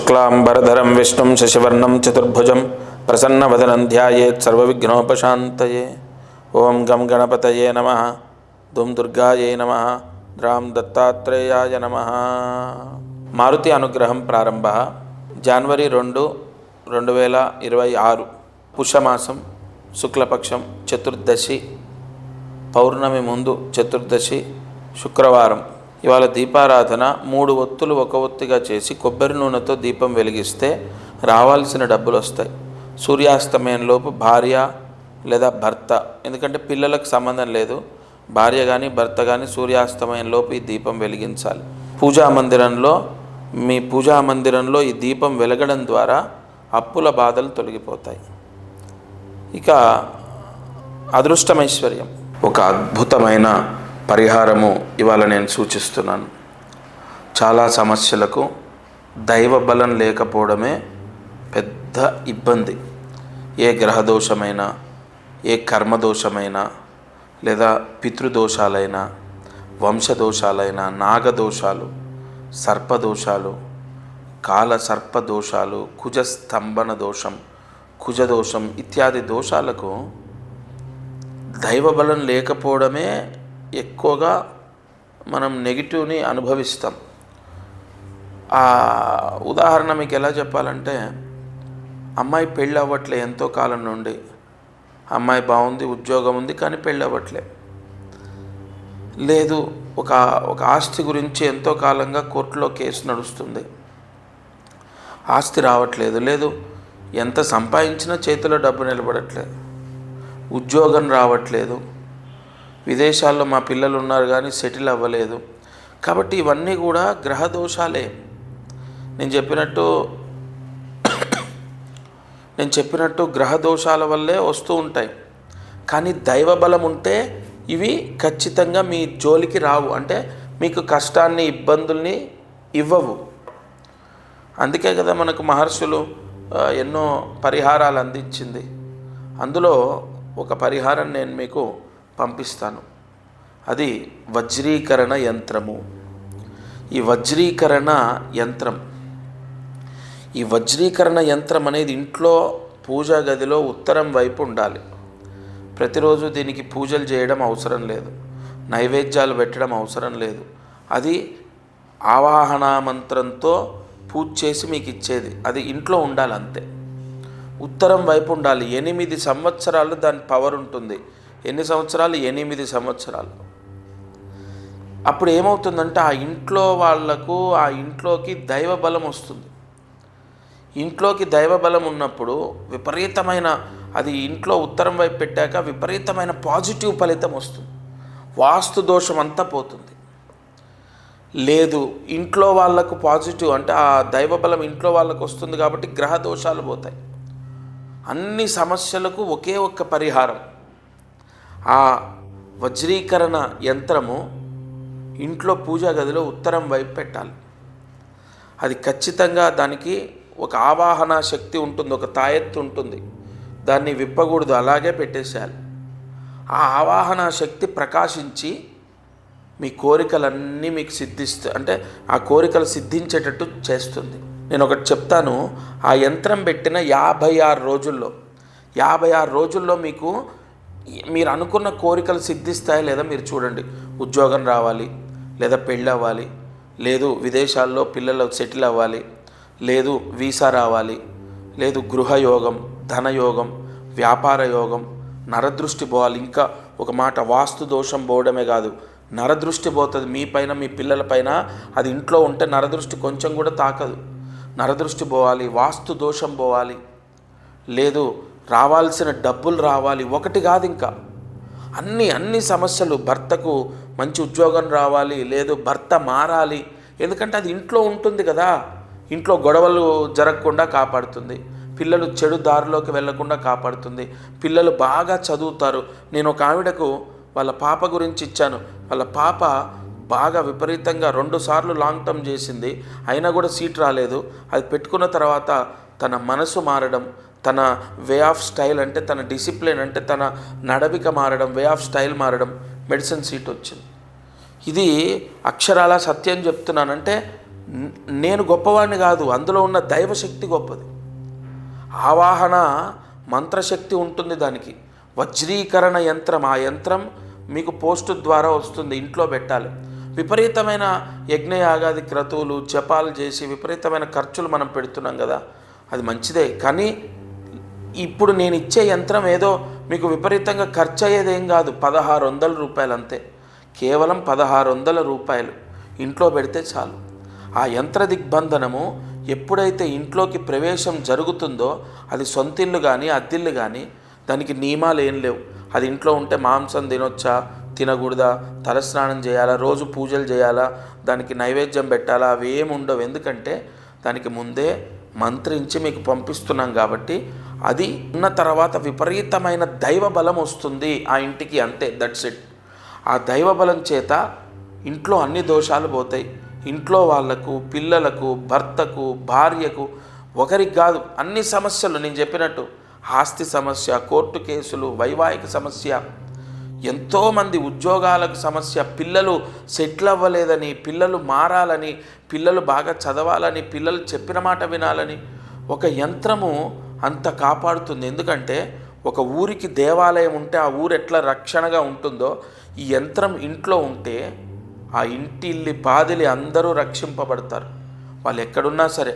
शुक्लांबरधरं विष्णुं शशिवर्णं चतुर्भुजं प्रसन्नवदनं ध्यायेत् सर्वविघ्नोपशान्तये। ओं गं गणपतये नमः, दुं दुर्गायै नमः, द्रां दत्तात्रेयाय नमः। మారుతి అనుగ్రహం ప్రారంభ జనవరి 2, 2026 పుష్యమాసం శుక్లపక్షం చతుర్దశి పౌర్ణమి ముందు చతుర్దశి శుక్రవారం. ఇవాళ దీపారాధన 3 ఒత్తులు ఒక ఒత్తిగా చేసి కొబ్బరి నూనెతో దీపం వెలిగిస్తే రావాల్సిన డబ్బులు వస్తాయి. సూర్యాస్తమయంలోపు భార్య లేదా భర్త, ఎందుకంటే పిల్లలకు సంబంధం లేదు, భార్య కానీ భర్త కానీ సూర్యాస్తమయంలోపు ఈ దీపం వెలిగించాలి. మీ పూజా మందిరంలో ఈ దీపం వెలగడం ద్వారా అప్పుల బాధలు తొలగిపోతాయి. ఇక అదృష్టమైశ్వర్యం, ఒక అద్భుతమైన పరిహారము ఇవాళ నేను సూచిస్తున్నాను. చాలా సమస్యలకు దైవ బలం లేకపోవడమే పెద్ద ఇబ్బంది. ఏ గ్రహదోషమైనా, ఏ కర్మదోషమైనా, లేదా పితృదోషాలైనా, వంశదోషాలైనా, నాగదోషాలు, సర్పదోషాలు, కాల సర్పదోషాలు, కుజస్తంభన దోషం, కుజదోషం ఇత్యాది దోషాలకు దైవబలం లేకపోవడమే ఎక్కువగా మనం నెగిటివ్ని అనుభవిస్తాం. ఉదాహరణ మీకు ఎలా చెప్పాలంటే, అమ్మాయి పెళ్ళి అవ్వట్లే, ఎంతో కాలం నుండి అమ్మాయి బాగుంది, ఉద్యోగం ఉంది, కానీ పెళ్ళి అవ్వట్లే. లేదు, ఒక ఆస్తి గురించి ఎంతో కాలంగా కోర్టులో కేసు నడుస్తుంది, ఆస్తి రావట్లేదు. లేదు, ఎంత సంపాదించినా చేతిలో డబ్బు నిలబడట్లేదు, ఉద్యోగం రావట్లేదు, విదేశాల్లో మా పిల్లలు ఉన్నారు కానీ సెటిల్ అవ్వలేదు. కాబట్టి ఇవన్నీ కూడా గ్రహదోషాలే. నేను చెప్పినట్టు గ్రహదోషాల వల్లే వస్తూ ఉంటాయి. కానీ దైవబలం ఉంటే ఇవి ఖచ్చితంగా మీ జోలికి రావు, అంటే మీకు కష్టాన్ని, ఇబ్బందుల్ని ఇవ్వవు. అందుకే కదా మనకు మహర్షులు ఎన్నో పరిహారాలు అందించింది. అందులో ఒక పరిహారం నేను మీకు పంపిస్తాను. అది వజ్రీకరణ యంత్రము. ఈ వజ్రీకరణ యంత్రం అనేది ఇంట్లో పూజా గదిలో ఉత్తరం వైపు ఉండాలి. ప్రతిరోజు దీనికి పూజలు చేయడం అవసరం లేదు, నైవేద్యాలు పెట్టడం అవసరం లేదు. అది ఆవాహన మంత్రంతో పూజ చేసి మీకు ఇచ్చేది. అది ఇంట్లో ఉండాలి అంతే. ఉత్తరం వైపు ఉండాలి. 8 సంవత్సరాలు దాని పవర్ ఉంటుంది. ఎన్ని సంవత్సరాలు? 8 సంవత్సరాలు. అప్పుడు ఏమవుతుందంటే ఆ ఇంట్లో వాళ్లకు, ఆ ఇంట్లోకి దైవ బలం వస్తుంది. ఇంట్లోకి దైవ బలం ఉన్నప్పుడు విపరీతమైన, అది ఇంట్లో ఉత్తరం వైపు పెట్టాక విపరీతమైన పాజిటివ్ ఫలితం వస్తుంది. వాస్తు దోషం అంతా పోతుంది. లేదు, ఇంట్లో వాళ్లకు పాజిటివ్ అంటే ఆ దైవ బలం ఇంట్లో వాళ్ళకు వస్తుంది కాబట్టి గ్రహ దోషాలు పోతాయి. అన్ని సమస్యలకు ఒకే ఒక్క పరిహారం. ఆ వజ్రీకరణ యంత్రము ఇంట్లో పూజా గదిలో ఉత్తరం వైపు పెట్టాలి. అది ఖచ్చితంగా దానికి ఒక ఆవాహన శక్తి ఉంటుంది, ఒక తాయెత్తు ఉంటుంది. దాన్ని విప్పకూడదు, అలాగే పెట్టేసేయాలి. ఆ ఆవాహన శక్తి ప్రకాశించి మీ కోరికలన్నీ మీకు సిద్ధిస్తాయి, అంటే ఆ కోరికలు సిద్ధించేటట్టు చేస్తుంది. నేను ఒకటి చెప్తాను. ఆ యంత్రం పెట్టిన 56 రోజుల్లో మీకు మీరు అనుకున్న కోరికలు సిద్ధిస్తాయి లేదా మీరు చూడండి. ఉద్యోగం రావాలి, లేదా పెళ్ళి అవ్వాలి, లేదు విదేశాల్లో పిల్లలు సెటిల్ అవ్వాలి, లేదు వీసా రావాలి, లేదు గృహయోగం, ధనయోగం, వ్యాపార యోగం, నరదృష్టి పోవాలి. ఇంకా ఒక మాట, వాస్తు దోషం పోవడమే కాదు, నరదృష్టి పోతుంది మీ పైన, మీ పిల్లల పైన. అది ఇంట్లో ఉంటే నరదృష్టి కొంచెం కూడా తాకదు. నరదృష్టి పోవాలి, వాస్తు దోషం పోవాలి, లేదు రావాల్సిన డబ్బులు రావాలి. ఒకటి కాదు, ఇంకా అన్ని సమస్యలు. భర్తకు మంచి ఉద్యోగం రావాలి, లేదు భర్త మారాలి, ఎందుకంటే అది ఇంట్లో ఉంటుంది కదా. ఇంట్లో గొడవలు జరగకుండా కాపాడుతుంది, పిల్లలు చెడు దారిలోకి వెళ్లకుండా కాపాడుతుంది, పిల్లలు బాగా చదువుతారు. నేను ఒక ఆవిడకు వాళ్ళ పాప గురించి ఇచ్చాను. వాళ్ళ పాప బాగా విపరీతంగా 2 సార్లు లాంగ్ టర్మ్ చేసింది, అయినా కూడా సీట్ రాలేదు. అది పెట్టుకున్న తర్వాత తన మనసు మారడం, తన వే ఆఫ్ స్టైల్, అంటే తన డిసిప్లిన్, అంటే తన నడవిక మారడం, వే ఆఫ్ స్టైల్ మారడం, మెడిసిన్ సీట్ వచ్చింది. ఇది అక్షరాల సత్యం చెప్తున్నానంటే నేను గొప్పవాడిని కాదు, అందులో ఉన్న దైవశక్తి గొప్పది. ఆవాహన మంత్రశక్తి ఉంటుంది దానికి. వజ్రీకరణ యంత్రం, ఆ యంత్రం మీకు పోస్టు ద్వారా వస్తుంది, ఇంట్లో పెట్టాలి. విపరీతమైన యజ్ఞయాగాది క్రతువులు జపాలు చేసి విపరీతమైన ఖర్చులు మనం పెడుతున్నాం కదా, అది మంచిదే. కానీ ఇప్పుడు నేను ఇచ్చే యంత్రం ఏదో మీకు విపరీతంగా ఖర్చు అయ్యేదేం కాదు, 1600 రూపాయలు అంతే. కేవలం 1600 రూపాయలు ఇంట్లో పెడితే చాలు. ఆ యంత్ర దిగ్బంధనము ఎప్పుడైతే ఇంట్లోకి ప్రవేశం జరుగుతుందో, అది సొంతిల్లు కానీ అద్దిల్లు కానీ దానికి నియమాలు ఏం లేవు. అది ఇంట్లో ఉంటే మాంసం తినొచ్చా తినకూడదా, తలస్నానం చేయాలా, రోజు పూజలు చేయాలా, దానికి నైవేద్యం పెట్టాలా, అవి ఏమి ఉండవు. ఎందుకంటే దానికి ముందే మంత్రించి మీకు పంపిస్తున్నాం కాబట్టి అది ఉన్న తర్వాత విపరీతమైన దైవ బలం వస్తుంది ఆ ఇంటికి, అంతే, దట్స్ ఇట్. ఆ దైవ బలం చేత ఇంట్లో అన్ని దోషాలు పోతాయి. ఇంట్లో వాళ్లకు, పిల్లలకు, భర్తకు, భార్యకు, ఒకరికి కాదు అన్ని సమస్యలు నేను చెప్పినట్టు, ఆస్తి సమస్య, కోర్టు కేసులు, వైవాహిక సమస్య, ఎంతోమంది ఉద్యోగాలకు సమస్య, పిల్లలు సెటిల్ అవ్వలేదని, పిల్లలు మారాలని, పిల్లలు బాగా చదవాలని, పిల్లలు చెప్పిన మాట వినాలని ఒక యంత్రము అంత కాపాడుతుంది. ఎందుకంటే ఒక ఊరికి దేవాలయం ఉంటే ఆ ఊరు ఎట్లా రక్షణగా ఉంటుందో, ఈ యంత్రం ఇంట్లో ఉంటే ఆ ఇంటిల్లి పాదిలి అందరూ రక్షింపబడతారు. వాళ్ళు ఎక్కడున్నా సరే,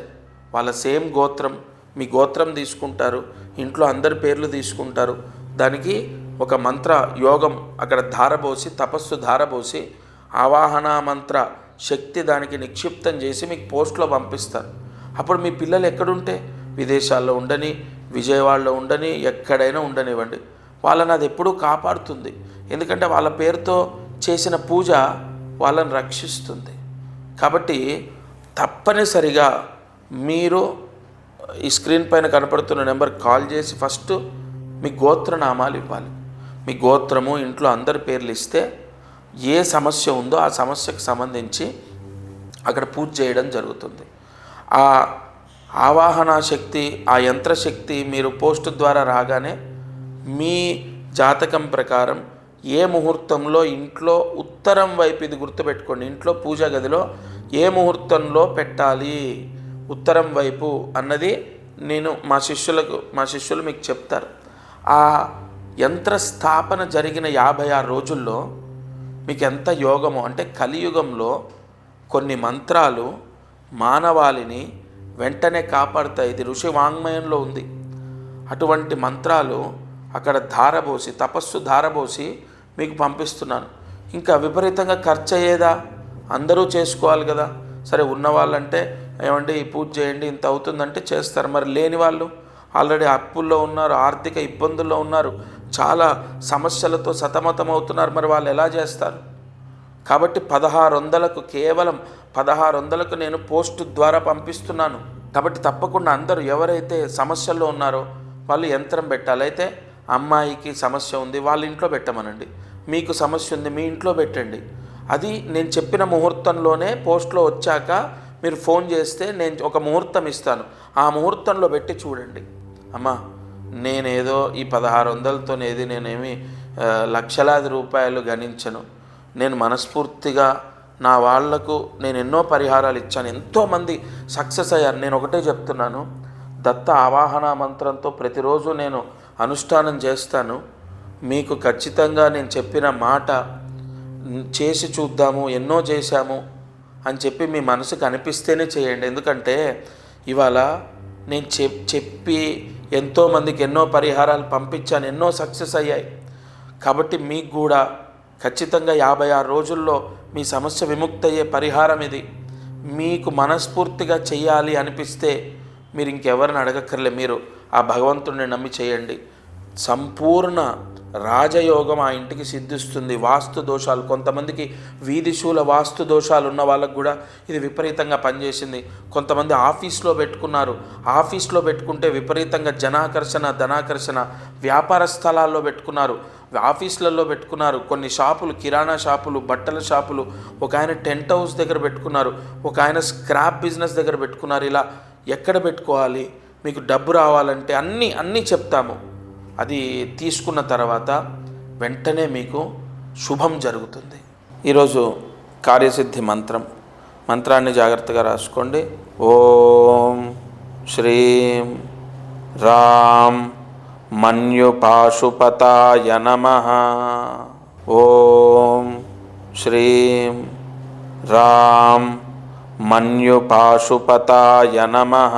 వాళ్ళ సేమ్ గోత్రం, మీ గోత్రం తీసుకుంటారు, ఇంట్లో అందరి పేర్లు తీసుకుంటారు. దానికి ఒక మంత్ర యోగం అక్కడ ధారబోసి, తపస్సు ధారబోసి, ఆవాహన మంత్ర శక్తి దానికి నిక్షిప్తం చేసి మీకు పోస్ట్లో పంపిస్తారు. అప్పుడు మీ పిల్లలు ఎక్కడుంటే, విదేశాల్లో ఉండని, విజయవాడలో ఉండని, ఎక్కడైనా ఉండనివ్వండి, వాళ్ళని అది ఎప్పుడూ కాపాడుతుంది. ఎందుకంటే వాళ్ళ పేరుతో చేసిన పూజ వాళ్ళని రక్షిస్తుంది. కాబట్టి తప్పనిసరిగా మీరు ఈ స్క్రీన్ పైన కనపడుతున్న నెంబర్కి కాల్ చేసి ఫస్ట్ మీ గోత్రనామాలు ఇవ్వాలి. మీ గోత్రము, ఇంట్లో అందరి పేర్లు ఇస్తే ఏ సమస్య ఉందో ఆ సమస్యకు సంబంధించి అక్కడ పూజ చేయడం జరుగుతుంది. ఆ ఆవాహన శక్తి, ఆ యంత్రశక్తి మీరు పోస్ట్ ద్వారా రాగానే మీ జాతకం ప్రకారం ఏ ముహూర్తంలో ఇంట్లో ఉత్తరం వైపు, ఇది గుర్తుపెట్టుకోండి, ఇంట్లో పూజా గదిలో ఏ ముహూర్తంలో పెట్టాలి ఉత్తరం వైపు అన్నది నేను మా శిష్యులు మీకు చెప్తారు. ఆ యంత్ర స్థాపన జరిగిన 56 రోజుల్లో మీకు ఎంత యోగమో, అంటే కలియుగంలో కొన్ని మంత్రాలు మానవాళిని వెంటనే కాపాడుతాయి. ఇది ఋషి వాంగ్మయంలో ఉంది. అటువంటి మంత్రాలు అక్కడ ధారబోసి, తపస్సు ధారబోసి మీకు పంపిస్తున్నాను. ఇంకా విపరీతంగా ఖర్చు అయ్యేదా, అందరూ చేసుకోవాలి కదా. సరే, ఉన్నవాళ్ళంటే ఏమంటే ఈ పూజ చేయండి ఇంత అవుతుందంటే చేస్తారు. మరి లేని వాళ్ళు ఆల్రెడీ అప్పుల్లో ఉన్నారు, ఆర్థిక ఇబ్బందుల్లో ఉన్నారు, చాలా సమస్యలతో సతమతమవుతున్నారు, మరి వాళ్ళు ఎలా చేస్తారు? కాబట్టి 1600కు, కేవలం 1600కు నేను పోస్టు ద్వారా పంపిస్తున్నాను. కాబట్టి తప్పకుండా అందరూ ఎవరైతే సమస్యల్లో ఉన్నారో వాళ్ళు యంత్రం పెట్టాలి. అయితే అమ్మాయికి సమస్య ఉంది, వాళ్ళ ఇంట్లో పెట్టమనండి. మీకు సమస్య ఉంది, మీ ఇంట్లో పెట్టండి. అది నేను చెప్పిన ముహూర్తంలోనే పోస్ట్లో వచ్చాక మీరు ఫోన్ చేస్తే నేను ఒక ముహూర్తం ఇస్తాను, ఆ ముహూర్తంలో పెట్టి చూడండి. అమ్మా, నేనేదో ఈ 1600తోనేది నేనేమి లక్షలాది రూపాయలు గణించను. నేను మనస్ఫూర్తిగా నా వాళ్లకు నేను ఎన్నో పరిహారాలు ఇచ్చాను, ఎంతోమంది సక్సెస్ అయ్యారు. నేను ఒకటే చెప్తున్నాను, దత్త ఆవాహన మంత్రంతో ప్రతిరోజు నేను అనుష్ఠానం చేస్తాను. మీకు ఖచ్చితంగా నేను చెప్పిన మాట చేసి చూద్దాము, ఎన్నో చేశాము అని చెప్పి మీ మనసుకు అనిపిస్తేనే చేయండి. ఎందుకంటే ఇవాళ నేను చెప్పి ఎంతోమందికి ఎన్నో పరిహారాలు పంపించాను, ఎన్నో సక్సెస్ అయ్యాయి. కాబట్టి మీకు కూడా ఖచ్చితంగా 56 రోజుల్లో మీ సమస్య విముక్తి అయ్యే పరిహారం ఇది. మీకు మనస్ఫూర్తిగా చేయాలి అనిపిస్తే మీరు ఇంకెవరిని అడగక్కర్లే, మీరు ఆ భగవంతుడిని నమ్మి చేయండి. సంపూర్ణ రాజయోగం ఆ ఇంటికి సిద్ధిస్తుంది. వాస్తు దోషాలు, కొంతమందికి వీధిశూల వాస్తు దోషాలు ఉన్న వాళ్ళకు కూడా ఇది విపరీతంగా పనిచేసింది. కొంతమంది ఆఫీస్లో పెట్టుకున్నారు, ఆఫీస్లో పెట్టుకుంటే విపరీతంగా జనాకర్షణ, ధనాకర్షణ, వ్యాపార స్థలాల్లో పెట్టుకున్నారు, ఆఫీసులలో పెట్టుకున్నారు, కొన్ని షాపులు, కిరాణా షాపులు, బట్టల షాపులు, ఒక ఆయన టెంట్ హౌస్ దగ్గర పెట్టుకున్నారు, ఒక ఆయన స్క్రాప్ బిజినెస్ దగ్గర పెట్టుకున్నారు. ఇలా ఎక్కడ పెట్టుకోవాలి, మీకు డబ్బు రావాలంటే అన్నీ చెప్తాము. అది తీసుకున్న తర్వాత వెంటనే మీకు శుభం జరుగుతుంది. ఈరోజు కార్యసిద్ధి మంత్రం మంత్రాన్ని జాగ్రత్తగా రాసుకోండి. ఓం శ్రీం రాం మన్యుపాశుపతాయ నమః. ఓం శ్రీం రాం మన్యుపాశుపతాయ నమః.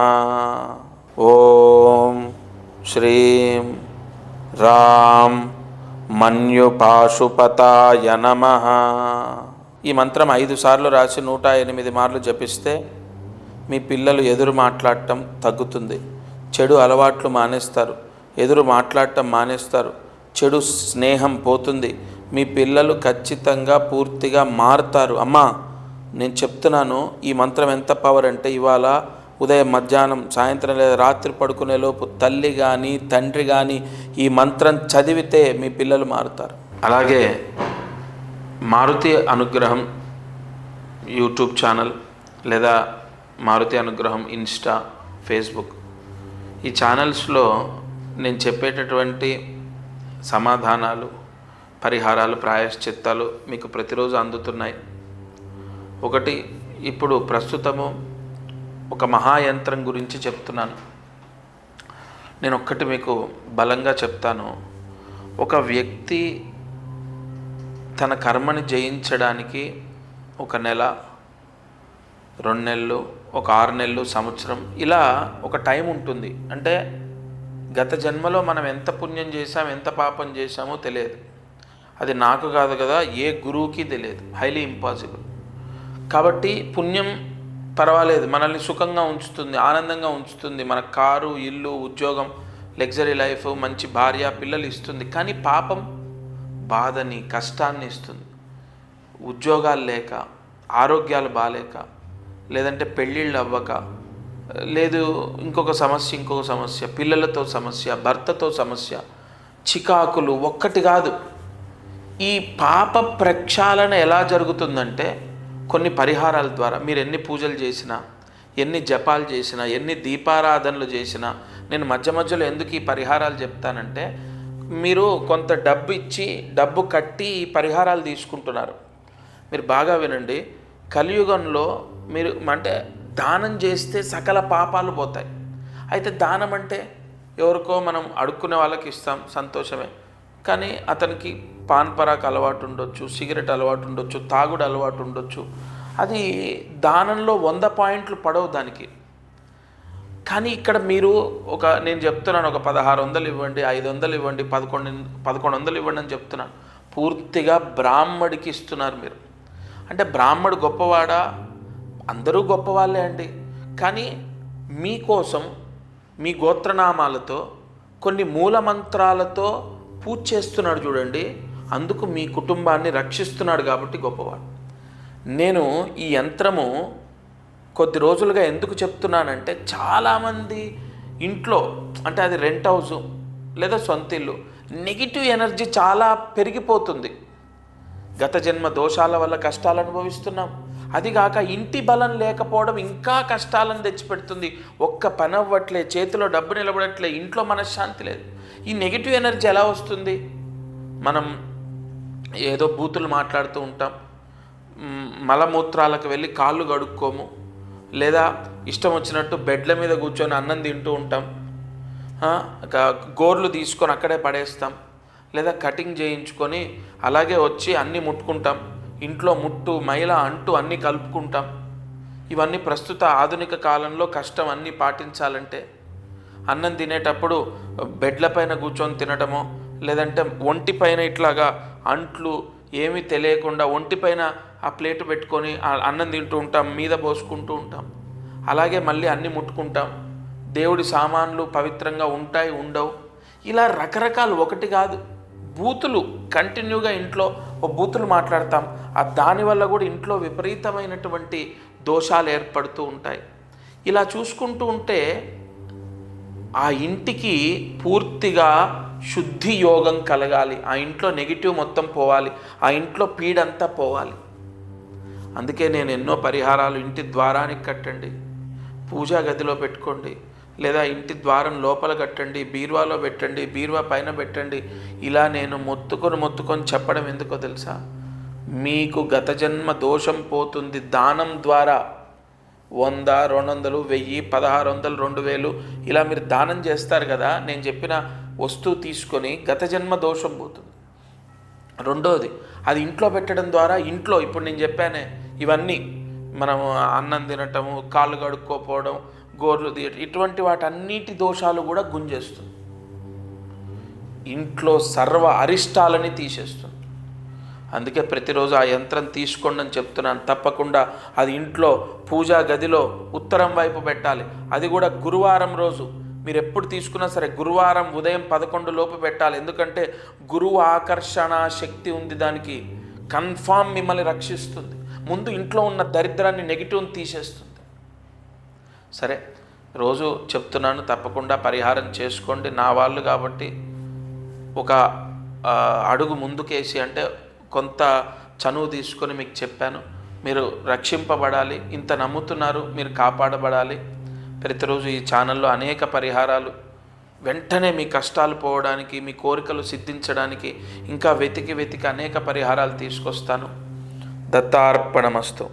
ఓం శ్రీం రాం మన్యుపాశుపతాయ నమః. ఈ మంత్రం 5 సార్లు రాసి 108 మార్లు జపిస్తే మీ పిల్లలు ఎదురు మాట్లాడటం తగ్గుతుంది. చెడు అలవాట్లు మానేస్తారు, ఎదురు మాట్లాడటం మానేస్తారు, చెడు స్నేహం పోతుంది. మీ పిల్లలు ఖచ్చితంగా పూర్తిగా మారుతారు. అమ్మా నేను చెప్తున్నాను, ఈ మంత్రం ఎంత పవర్ అంటే ఇవాళ ఉదయం, మధ్యాహ్నం, సాయంత్రం లేదా రాత్రి పడుకునేలోపు తల్లి కానీ తండ్రి కానీ ఈ మంత్రం చదివితే మీ పిల్లలు మారుతారు. అలాగే మారుతి అనుగ్రహం యూట్యూబ్ ఛానల్ లేదా మారుతి అనుగ్రహం ఇన్స్టా, ఫేస్బుక్, ఈ ఛానల్స్లో నేను చెప్పేటటువంటి సమాధానాలు, పరిహారాలు, ప్రాయశ్చిత్తాలు మీకు ప్రతిరోజు అందుతున్నాయి. ఒకటి, ఇప్పుడు ప్రస్తుతము ఒక మహాయంత్రం గురించి చెప్తున్నాను. నేను ఒక్కటి మీకు బలంగా చెప్తాను. ఒక వ్యక్తి తన కర్మని జయించడానికి 1 నెల, 2 నెలలు, ఒక 6 నెలలు, సంవత్సరం, ఇలా ఒక టైం ఉంటుంది. అంటే గత జన్మలో మనం ఎంత పుణ్యం చేశాం, ఎంత పాపం చేశామో తెలియదు. అది నాకు కాదు కదా, ఏ గురువుకి తెలియదు, హైలీ ఇంపాసిబుల్. కాబట్టి పుణ్యం పర్వాలేదు, మనల్ని సుఖంగా ఉంచుతుంది, ఆనందంగా ఉంచుతుంది, మన కారు, ఇల్లు, ఉద్యోగం, లగ్జరీ లైఫ్, మంచి భార్య, పిల్లలు ఇస్తుంది. కానీ పాపం బాధని, కష్టాన్ని ఇస్తుంది. ఉద్యోగాలు లేక, ఆరోగ్యాలు బాలేక, లేదంటే పెళ్ళిళ్ళు అవ్వక, లేదు ఇంకొక సమస్య, పిల్లలతో సమస్య, భర్తతో సమస్య, చికాకులు, ఒక్కటి కాదు. ఈ పాప ప్రక్షాళన ఎలా జరుగుతుందంటే కొన్ని పరిహారాల ద్వారా. మీరు ఎన్ని పూజలు చేసినా, ఎన్ని జపాలు చేసినా, ఎన్ని దీపారాధనలు చేసినా, నేను మధ్యలో ఎందుకు ఈ పరిహారాలు చెప్తానంటే, మీరు కొంత డబ్బు ఇచ్చి, డబ్బు కట్టి ఈ పరిహారాలు తీసుకుంటున్నారు. మీరు బాగా వినండి. కలియుగంలో మీరు అంటే దానం చేస్తే సకల పాపాలు పోతాయి. అయితే దానం అంటే ఎవరికో మనం అడుక్కునే వాళ్ళకి ఇస్తాం, సంతోషమే. కానీ అతనికి పాన్ పరాక్ అలవాటు ఉండొచ్చు, సిగరెట్ అలవాటు ఉండొచ్చు, తాగుడు అలవాటు ఉండొచ్చు. అది దానంలో 100 పాయింట్లు పడవు దానికి. కానీ ఇక్కడ మీరు నేను చెప్తున్నాను, ఒక 1600 ఇవ్వండి, 500 ఇవ్వండి, 1100 ఇవ్వండి అని చెప్తున్నాను. పూర్తిగా బ్రాహ్మడికి ఇస్తున్నారు మీరు. అంటే బ్రాహ్మడు గొప్పవాడా? అందరూ గొప్పవాళ్ళే అండి. కానీ మీకోసం మీ గోత్రనామాలతో, కొన్ని మూలమంత్రాలతో పూజ చేస్తున్నాడు చూడండి. అందుకు మీ కుటుంబాన్ని రక్షిస్తున్నాడు కాబట్టి గొప్పవాడు. నేను ఈ యంత్రము కొద్ది రోజులుగా ఎందుకు చెప్తున్నానంటే, చాలామంది ఇంట్లో, అంటే అది రెంట్ హౌసు లేదా సొంత ఇల్లు, నెగిటివ్ ఎనర్జీ చాలా పెరిగిపోతుంది. గత జన్మ దోషాల వల్ల కష్టాలు అనుభవిస్తున్నాం. అదిగాక ఇంటి బలం లేకపోవడం ఇంకా కష్టాలను తెచ్చిపెడుతుంది. ఒక్క పని అవ్వట్లే, చేతిలో డబ్బు నిలబడట్లే, ఇంట్లో మనశ్శాంతి లేదు. ఈ నెగిటివ్ ఎనర్జీ ఎలా వస్తుంది? మనం ఏదో బూతులు మాట్లాడుతూ ఉంటాం, మలమూత్రాలకు వెళ్ళి కాళ్ళు కడుక్కోము, లేదా ఇష్టం వచ్చినట్టు బెడ్ల మీద కూర్చొని అన్నం తింటూ ఉంటాం, గోర్లు తీసుకొని అక్కడే పడేస్తాం, లేదా కటింగ్ చేయించుకొని అలాగే వచ్చి అన్నీ ముట్టుకుంటాం, ఇంట్లో ముట్టు, మైల, అంటూ అన్నీ కలుపుకుంటాం. ఇవన్నీ ప్రస్తుత ఆధునిక కాలంలో కష్టం. అన్నీ పాటించాలంటే అన్నం తినేటప్పుడు బెడ్లపైన కూర్చొని తినటమో, లేదంటే ఒంటిపైన ఇట్లాగా అంట్లు ఏమీ తెలియకుండా ఒంటిపైన ఆ ప్లేటు పెట్టుకొని అన్నం తింటూ ఉంటాం, మీద పోసుకుంటూ ఉంటాం. అలాగే మళ్ళీ అన్నీ ముట్టుకుంటాం. దేవుడి సామాన్లు పవిత్రంగా ఉంటాయి, ఉండవు. ఇలా రకరకాలు, ఒకటి కాదు, బూతులు కంటిన్యూగా ఇంట్లో బూతులు మాట్లాడతాం. దానివల్ల కూడా ఇంట్లో విపరీతమైనటువంటి దోషాలు ఏర్పడుతూ ఉంటాయి. ఇలా చూసుకుంటూ ఉంటే ఆ ఇంటికి పూర్తిగా శుద్ధి యోగం కలగాలి. ఆ ఇంట్లో నెగిటివ్ మొత్తం పోవాలి, ఆ ఇంట్లో పీడంతా పోవాలి. అందుకే నేను ఎన్నో పరిహారాలు, ఇంటి ద్వారానికి కట్టండి, పూజా గదిలో పెట్టుకోండి, లేదా ఇంటి ద్వారం లోపల కట్టండి, బీరువాలో పెట్టండి, బీరువా పైన పెట్టండి. ఇలా నేను మొత్తుకొని చెప్పడం ఎందుకో తెలుసా? మీకు గత జన్మ దోషం పోతుంది. దానం ద్వారా 100, 200, 1000, 1600, 2000 ఇలా మీరు దానం చేస్తారు కదా, నేను చెప్పిన వస్తువు తీసుకొని గత జన్మ దోషం పోతుంది. రెండోది, అది ఇంట్లో పెట్టడం ద్వారా ఇంట్లో ఇప్పుడు నేను చెప్పానే ఇవన్నీ మనము అన్నం తినటము, కాళ్ళు కడుక్కోపోవడం, గోర్లు తీయటం, ఇటువంటి వాటన్నిటి దోషాలు కూడా గుంజేస్తుంది. ఇంట్లో సర్వ అరిష్టాలని తీసేస్తుంది. అందుకే ప్రతిరోజు ఆ యంత్రం తీసుకోండి అని చెప్తున్నాను. తప్పకుండా అది ఇంట్లో పూజా గదిలో ఉత్తరం వైపు పెట్టాలి. అది కూడా గురువారం రోజు. మీరు ఎప్పుడు తీసుకున్నా సరే గురువారం ఉదయం 11 లోపు పెట్టాలి. ఎందుకంటే గురువు ఆకర్షణ శక్తి ఉంది దానికి. కన్ఫామ్ మిమ్మల్ని రక్షిస్తుంది. ముందు ఇంట్లో ఉన్న దరిద్రాన్ని, నెగిటివ్ని తీసేస్తుంది. సరే, రోజు చెప్తున్నాను, తప్పకుండా పరిహారం చేసుకోండి. నా వాళ్ళు కాబట్టి ఒక అడుగు ముందుకేసి, అంటే కొంత చనువు తీసుకొని మీకు చెప్పాను. మీరు రక్షింపబడాలి. ఇంత నమ్ముతున్నారు, మీరు కాపాడబడాలి. ప్రతిరోజు ఈ ఛానల్లో అనేక పరిహారాలు, వెంటనే మీ కష్టాలు పోవడానికి, మీ కోరికలు సిద్ధించడానికి ఇంకా వెతికి అనేక పరిహారాలు తీసుకొస్తాను. దత్తార్పణమస్తు.